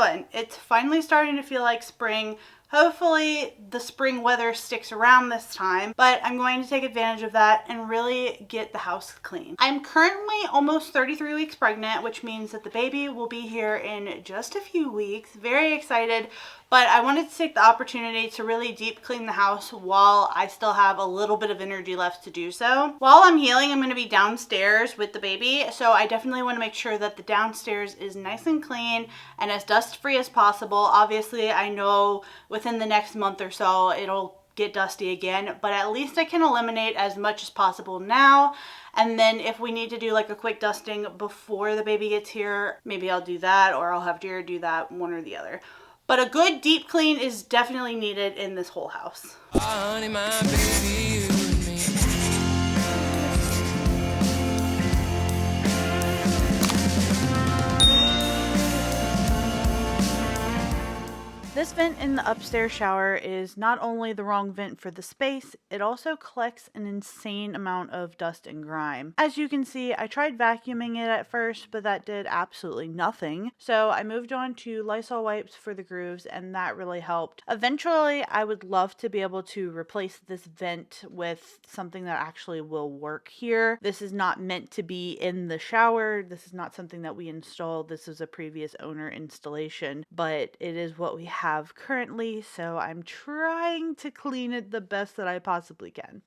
doing? It's finally starting to feel like spring. Hopefully the spring weather sticks around this time, but I'm going to take advantage of that and really get the house clean. I'm currently almost 33 weeks pregnant, which means that the baby will be here in just a few weeks. Very excited, but I wanted to take the opportunity to really deep clean the house while I still have a little bit of energy left to do so. While I'm healing, I'm going to be downstairs with the baby, so I definitely want to make sure that the downstairs is nice and clean and as dust free as possible. Obviously, I know within the next month or so it'll get dusty again, but at least I can eliminate as much as possible now. And then if we need to do like a quick dusting before the baby gets here, maybe I'll do that, or I'll have Jared do that, one or the other. But a good deep clean is definitely needed in this whole house. Honey, my baby, you and me. This vent in the upstairs shower is not only the wrong vent for the space, it also collects an insane amount of dust and grime. As you can see, I tried vacuuming it at first, but that did absolutely nothing. So I moved on to Lysol wipes for the grooves, and that really helped. Eventually, I would love to be able to replace this vent with something that actually will work here. This is not meant to be in the shower. This is not something that we installed. This was a previous owner installation, but it is what we have currently, so I'm trying to clean it the best that I possibly can.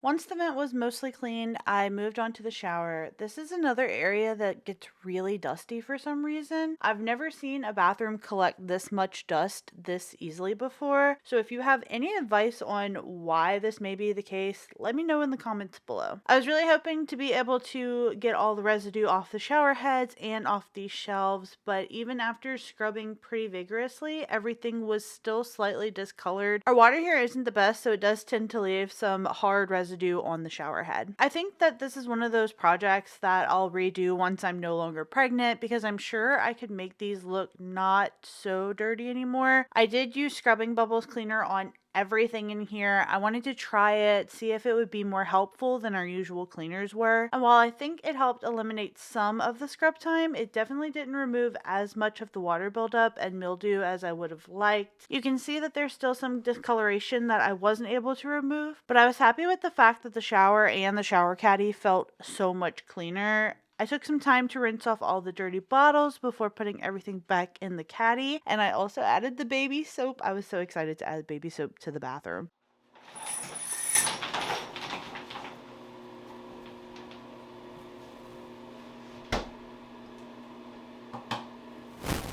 Once the vent was mostly cleaned, I moved on to the shower. This is another area that gets really dusty for some reason. I've never seen a bathroom collect this much dust this easily before. So if you have any advice on why this may be the case, let me know in the comments below. I was really hoping to be able to get all the residue off the shower heads and off these shelves, but even after scrubbing pretty vigorously, everything was still slightly discolored. Our water here isn't the best, so it does tend to leave some hard residue on the shower head. I think that this is one of those projects that I'll redo once I'm no longer pregnant, because I'm sure I could make these look not so dirty anymore. I did use Scrubbing Bubbles cleaner on everything in here. I wanted to try it, see if it would be more helpful than our usual cleaners were. And while I think it helped eliminate some of the scrub time, it definitely didn't remove as much of the water buildup and mildew as I would have liked. You can see that there's still some discoloration that I wasn't able to remove, but I was happy with the fact that the shower and the shower caddy felt so much cleaner. I took some time to rinse off all the dirty bottles before putting everything back in the caddy, and I also added the baby soap. I was so excited to add baby soap to the bathroom.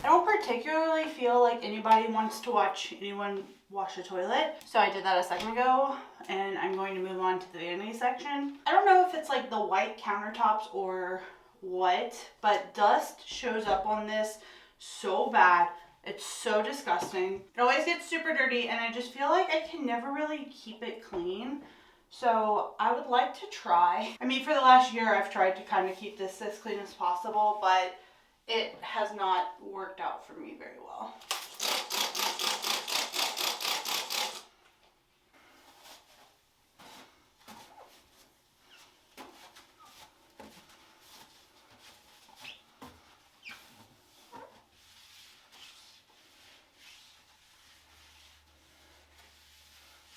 I don't particularly feel like anybody wants to watch anyone wash a toilet, so I did that a second ago, and I'm going to move on to the vanity section. I don't know if it's like the white countertops or what, but dust shows up on this so bad. It's so disgusting. It always gets super dirty, and I just feel like I can never really keep it clean. So I would like to try. I mean, for the last year, I've tried to kind of keep this as clean as possible, but it has not worked out for me very well.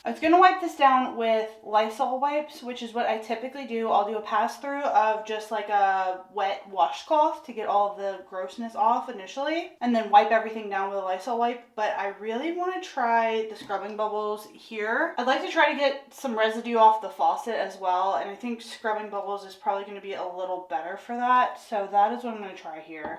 I was going to wipe this down with Lysol wipes, which is what I typically do. I'll do a pass through of just like a wet washcloth to get all of the grossness off initially, and then wipe everything down with a Lysol wipe. But I really want to try the Scrubbing Bubbles here. I'd like to try to get some residue off the faucet as well, and I think Scrubbing Bubbles is probably going to be a little better for that. So that is what I'm going to try here.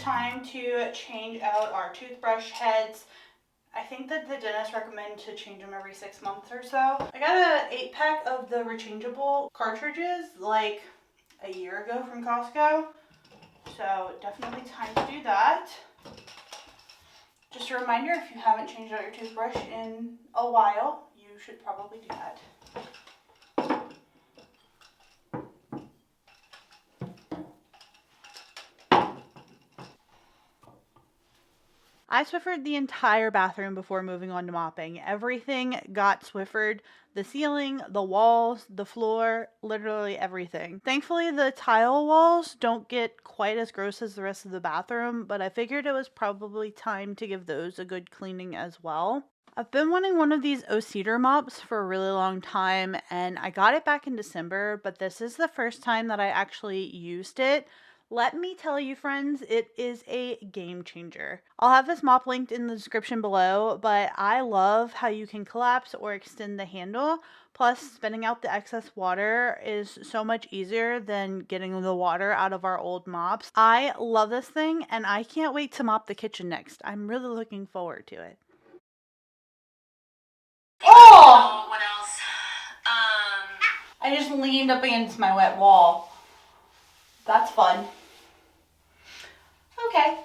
time to change out our toothbrush heads. I think that the dentist recommended to change them every 6 months or so. I got an 8-pack of the rechangeable cartridges like a year ago from Costco. So definitely time to do that. Just a reminder, if you haven't changed out your toothbrush in a while, you should probably do that. I Swiffered the entire bathroom before moving on to mopping. Everything got Swiffered. The ceiling, the walls, the floor, literally everything. Thankfully, the tile walls don't get quite as gross as the rest of the bathroom, but I figured it was probably time to give those a good cleaning as well. I've been wanting one of these O-Cedar mops for a really long time, and I got it back in December, but this is the first time that I actually used it. Let me tell you, friends, it is a game changer. I'll have this mop linked in the description below, but I love how you can collapse or extend the handle. Plus, spinning out the excess water is so much easier than getting the water out of our old mops. I love this thing, and I can't wait to mop the kitchen next. I'm really looking forward to it. Oh! What else? I just leaned up against my wet wall. That's fun. Okay.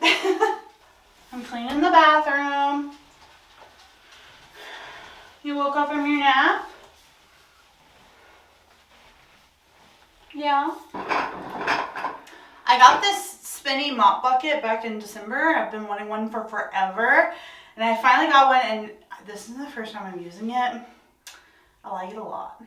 I'm cleaning the bathroom. You woke up from your nap? Yeah. I got this spinny mop bucket back in December. I've been wanting one for forever. And I finally got one, and this is the first time I'm using it. I like it a lot.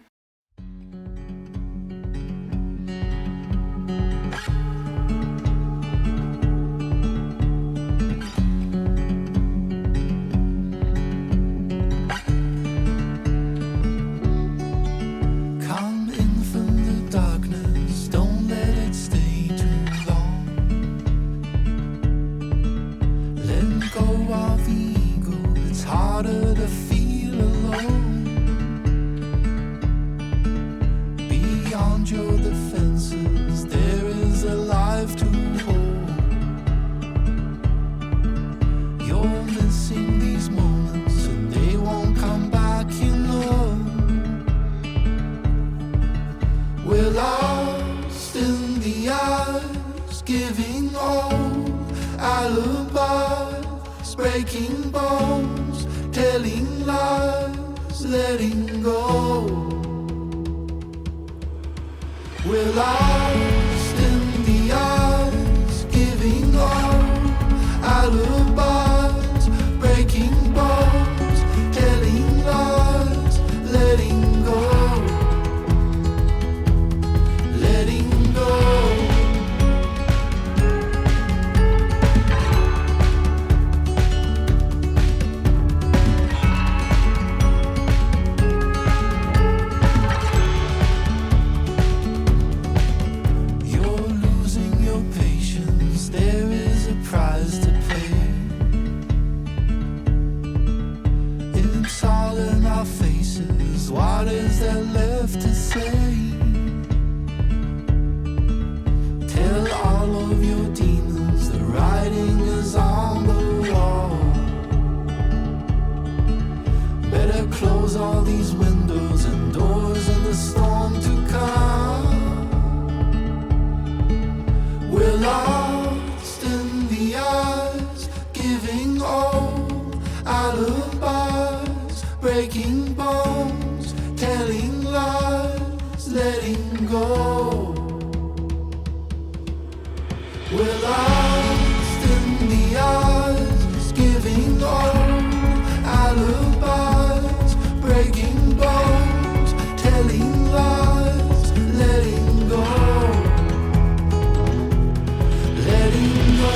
Giving all alibis, breaking bones, telling lies, letting go. We're lost in the eyes, giving all alibis, breaking bones, telling lies, letting go. Letting go. What is there left to say? Tell all of your demons the writing is on the wall. Better close all these windows and doors in the storm to come. We're lost in the eyes, giving all alibis, breaking bones, telling lies, letting go. We're lost in the eyes, giving all alibis, breaking bones, telling lies, letting go. Letting go.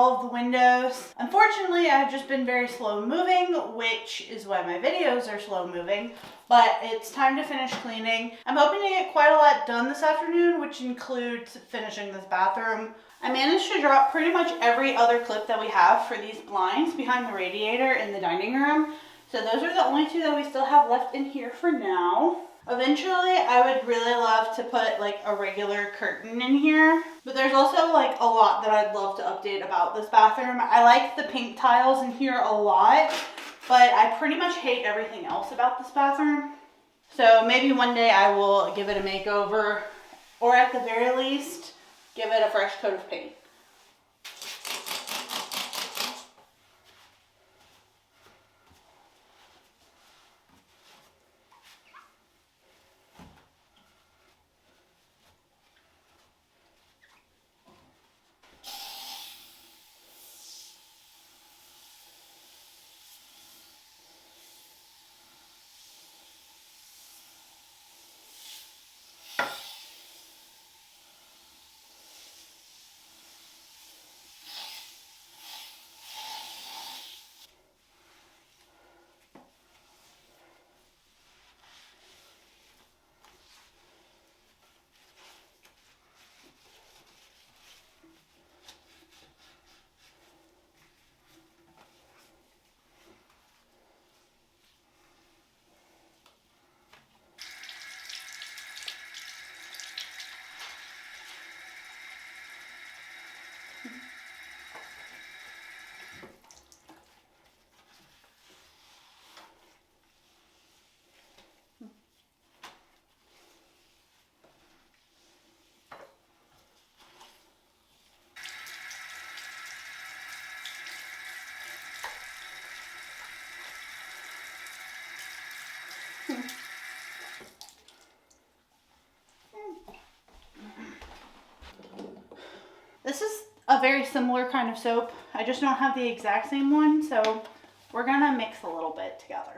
all of the windows. Unfortunately, I've just been very slow moving, which is why my videos are slow moving, but it's time to finish cleaning. I'm hoping to get quite a lot done this afternoon, which includes finishing this bathroom. I managed to drop pretty much every other clip that we have for these blinds behind the radiator in the dining room. So those are the only two that we still have left in here for now. Eventually, I would really love to put like a regular curtain in here, but there's also like a lot that I'd love to update about this bathroom. I like the pink tiles in here a lot, but I pretty much hate everything else about this bathroom. So maybe one day I will give it a makeover, or at the very least, give it a fresh coat of paint. This is a very similar kind of soap. I just don't have the exact same one, so we're gonna mix a little bit together.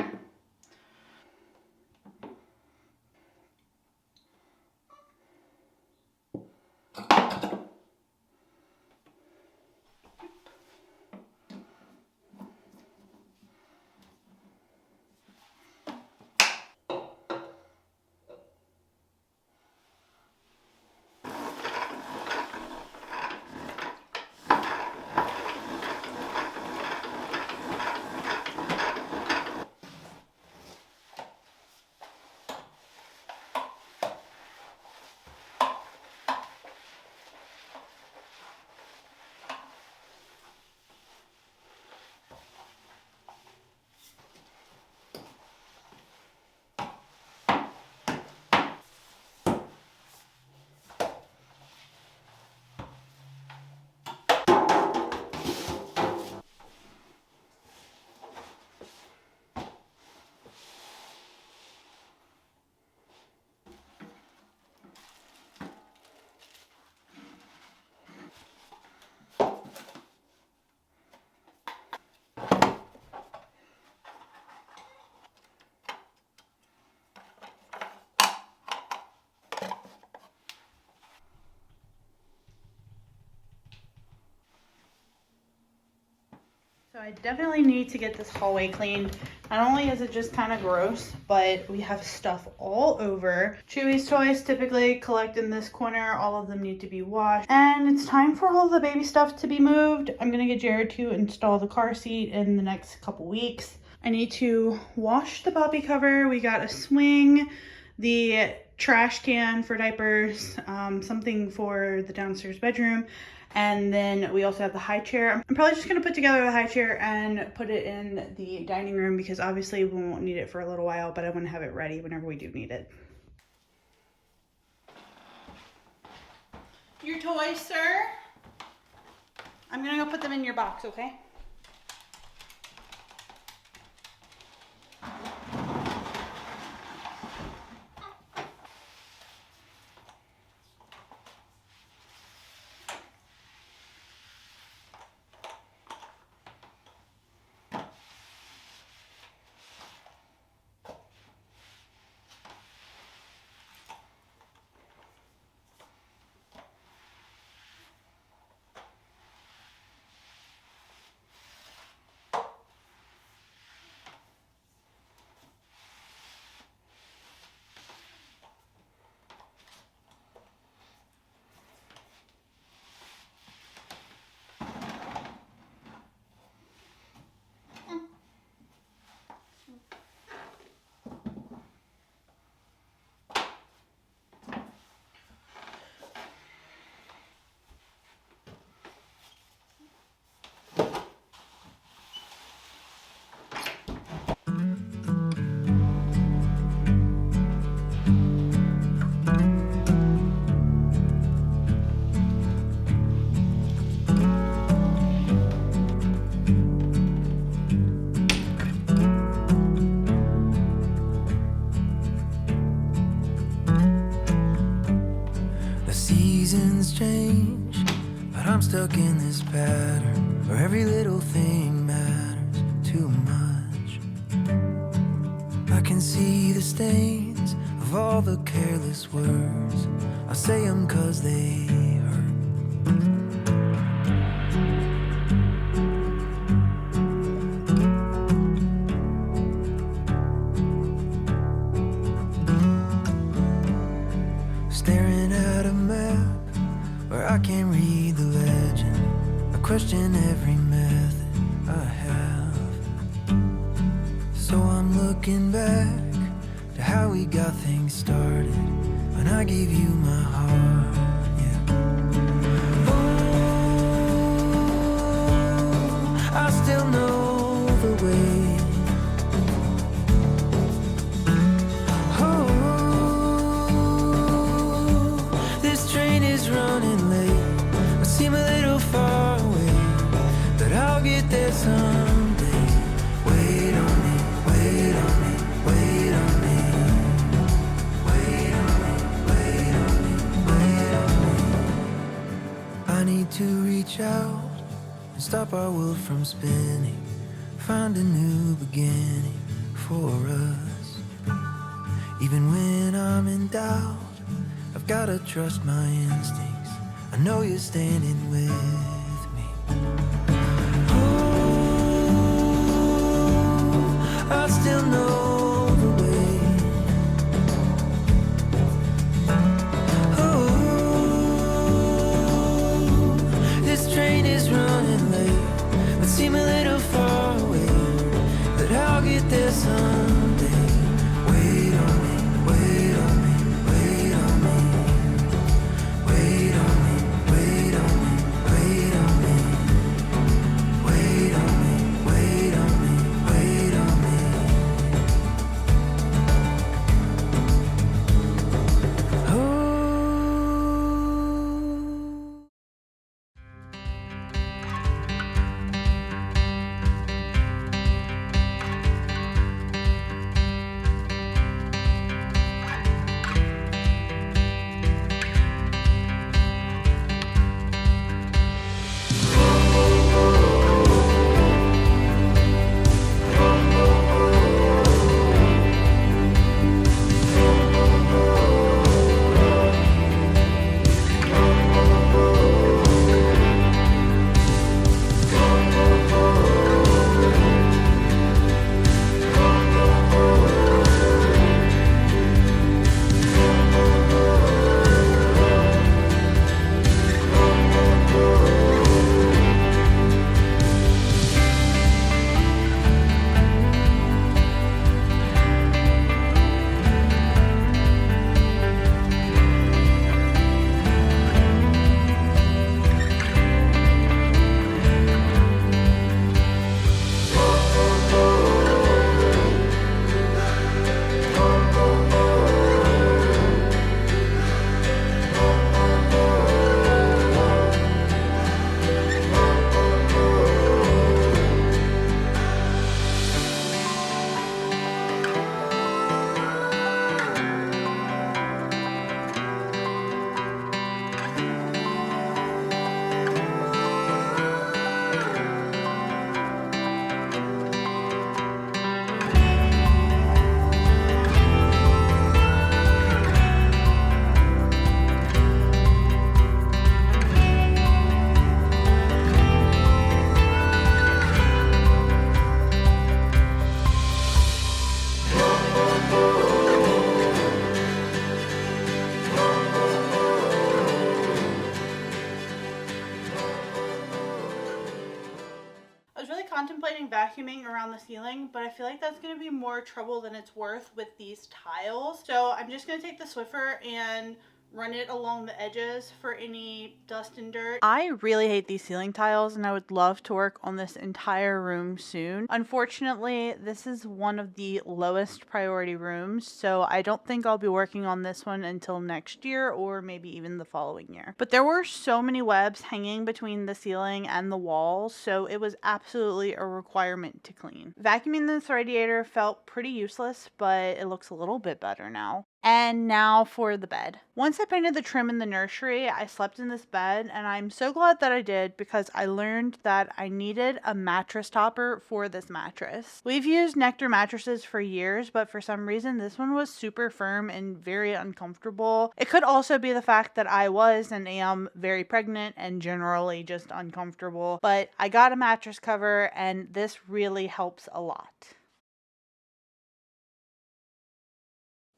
So I definitely need to get this hallway cleaned. Not only is it just kind of gross, but we have stuff all over. Chewy's toys typically collect in this corner. All of them need to be washed. And it's time for all the baby stuff to be moved. I'm gonna get Jared to install the car seat in the next couple weeks. I need to wash the boppy cover. We got a swing, the trash can for diapers, something for the downstairs bedroom. And then we also have the high chair. I'm probably just gonna put together the high chair and put it in the dining room because obviously we won't need it for a little while, but I want to have it ready whenever we do need it. Your toys, sir. I'm gonna go put them in your box, okay? Every little thing matters too much. I can see the stains of all the careless words. I say them 'cause they hurt. Staring at a map where I can't read the legend. I question every method I have. So I'm looking back to how we got things started when I gave you my heart, yeah. Oh, I still know the way. Oh, this train is running late. I seem a little far away, but I'll get there someday. Wait on me, wait on me, wait on me. Wait on me, wait on me, wait on me. I need to reach out and stop our world from spinning. Find a new beginning for us. Even when I'm in doubt, I've gotta trust my instincts. I know you're standing with me. Oh, I still know the way. Oh, this train is running late, but seem a little far away, but I'll get there someday. Wait on me, wait on me, wait on me. Wait on me, wait on me, wait on me. Wait on me, wait on me, wait on me. Oh. contemplating vacuuming around the ceiling, but I feel like that's going to be more trouble than it's worth with these tiles. So I'm just going to take the Swiffer and run it along the edges for any dust and dirt. I really hate these ceiling tiles and I would love to work on this entire room soon. Unfortunately, this is one of the lowest priority rooms, so I don't think I'll be working on this one until next year or maybe even the following year. But there were so many webs hanging between the ceiling and the walls, so it was absolutely a requirement to clean. Vacuuming this radiator felt pretty useless, but it looks a little bit better now. And now for the bed. Once I painted the trim in the nursery, I slept in this bed, and I'm so glad that I did because I learned that I needed a mattress topper for this mattress. We've used Nectar mattresses for years, but for some reason this one was super firm and very uncomfortable. It could also be the fact that I was and am very pregnant and generally just uncomfortable, but I got a mattress cover and this really helps a lot.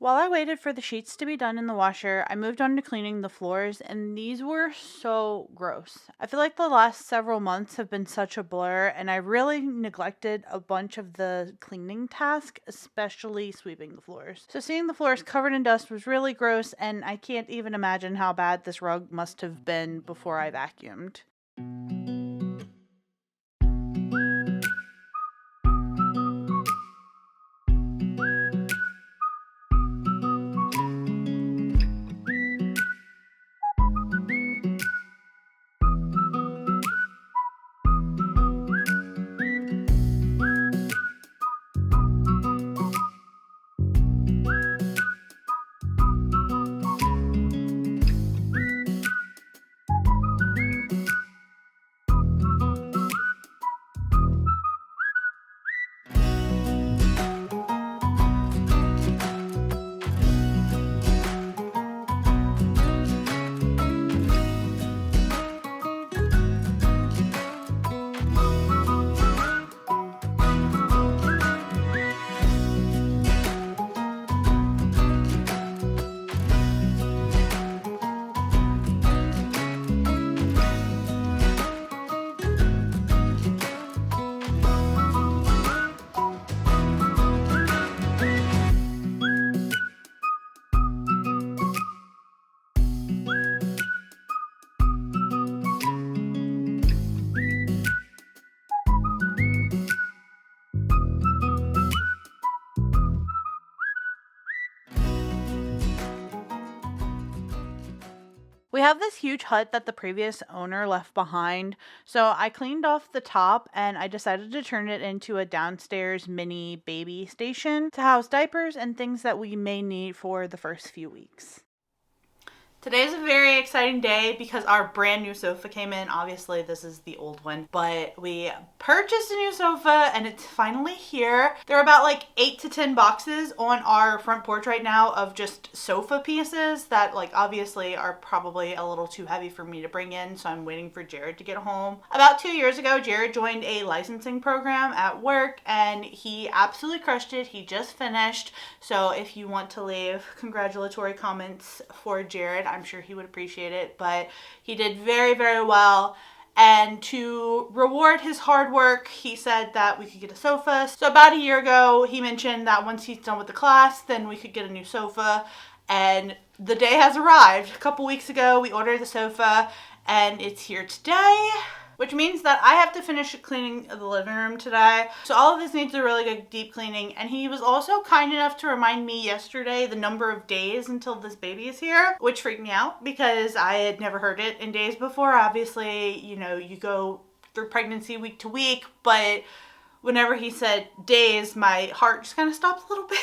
While I waited for the sheets to be done in the washer, I moved on to cleaning the floors, and these were so gross. I feel like the last several months have been such a blur, and I really neglected a bunch of the cleaning tasks, especially sweeping the floors. So seeing the floors covered in dust was really gross, and I can't even imagine how bad this rug must have been before I vacuumed. We have this huge hut that the previous owner left behind, so I cleaned off the top and I decided to turn it into a downstairs mini baby station to house diapers and things that we may need for the first few weeks. Today is a very exciting day because our brand new sofa came in. Obviously, this is the old one, but we purchased a new sofa and it's finally here. There are about like 8 to 10 boxes on our front porch right now of just sofa pieces that like obviously are probably a little too heavy for me to bring in, so I'm waiting for Jared to get home. About 2 years ago, Jared joined a licensing program at work and he absolutely crushed it. He just finished. So if you want to leave congratulatory comments for Jared, I'm sure he would appreciate it, but he did very, very well. And to reward his hard work, he said that we could get a sofa. So about a year ago, he mentioned that once he's done with the class, then we could get a new sofa. And the day has arrived. A couple weeks ago, we ordered the sofa and it's here today, which means that I have to finish cleaning the living room today. So all of this needs a really good deep cleaning. And he was also kind enough to remind me yesterday the number of days until this baby is here, which freaked me out because I had never heard it in days before. Obviously, you know, you go through pregnancy week to week, but whenever he said days, my heart just kind of stopped a little bit.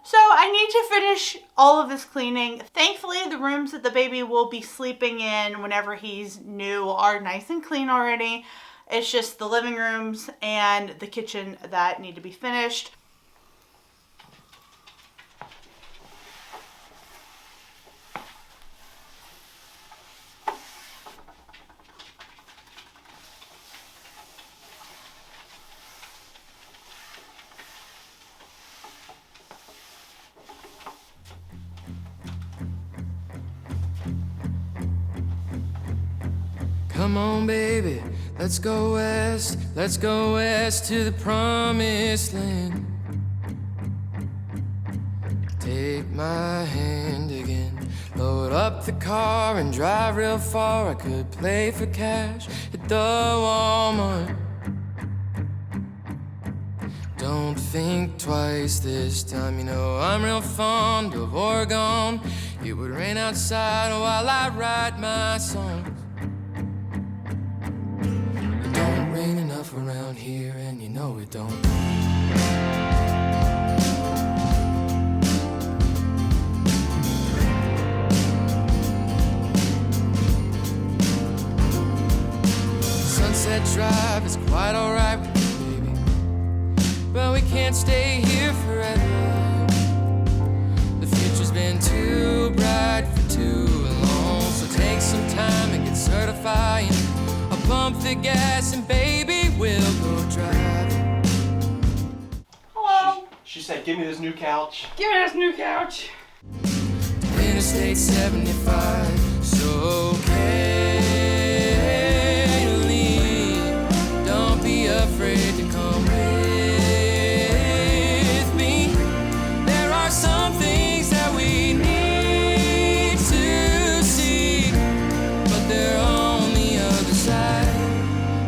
So I need to finish all of this cleaning. Thankfully, the rooms that the baby will be sleeping in whenever he's new are nice and clean already. It's just the living rooms and the kitchen that need to be finished. Come on, baby, let's go west to the promised land. Take my hand again, load up the car and drive real far. I could play for cash at the Walmart. Don't think twice this time, you know I'm real fond of Oregon. It would rain outside while I write my songs. Rain enough around here, and you know it don't. drive is quite alright with me, baby. But we can't stay here forever. The future's been too bright for too long. So take some time and get certified. I'll pump the gas and baby, we'll go drive. Hello. She said, give me this new couch. Give me this new couch. Interstate 75, so Kaylee, don't be afraid to come with me. There are some things that we need to see, but they're on the other side,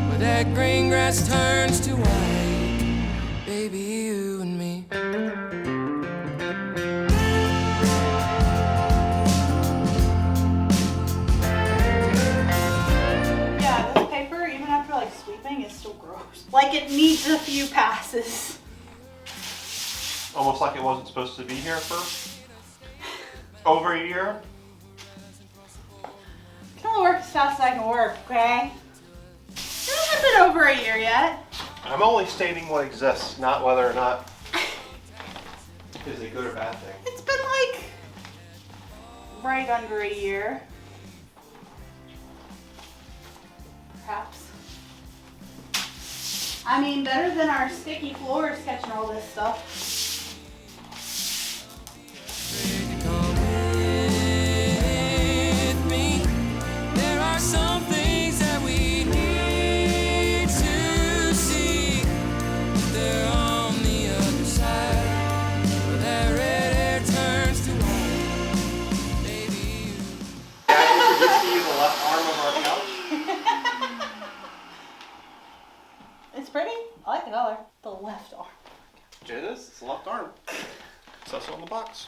where that green grass turns to white. Baby, you and me. Yeah, this paper, even after like sweeping, is still gross. Like it needs a few passes. Almost like it wasn't supposed to be here for over a year. Can only work as fast as I can work, okay? It hasn't been over a year yet. I'm only stating what exists, not whether or not is a good or bad thing. It's been like right under a year. Perhaps. I mean, better than our sticky floors catching all this stuff. Come with me. There are some things that we need to see. They're on the other side, where that red hair turns to white. Baby, Can I introduce to you the left arm of our couch? It's pretty. I like the color. The left arm. It is. It's the left arm. It says so on the box.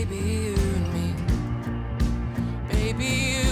baby, you and me. Baby, you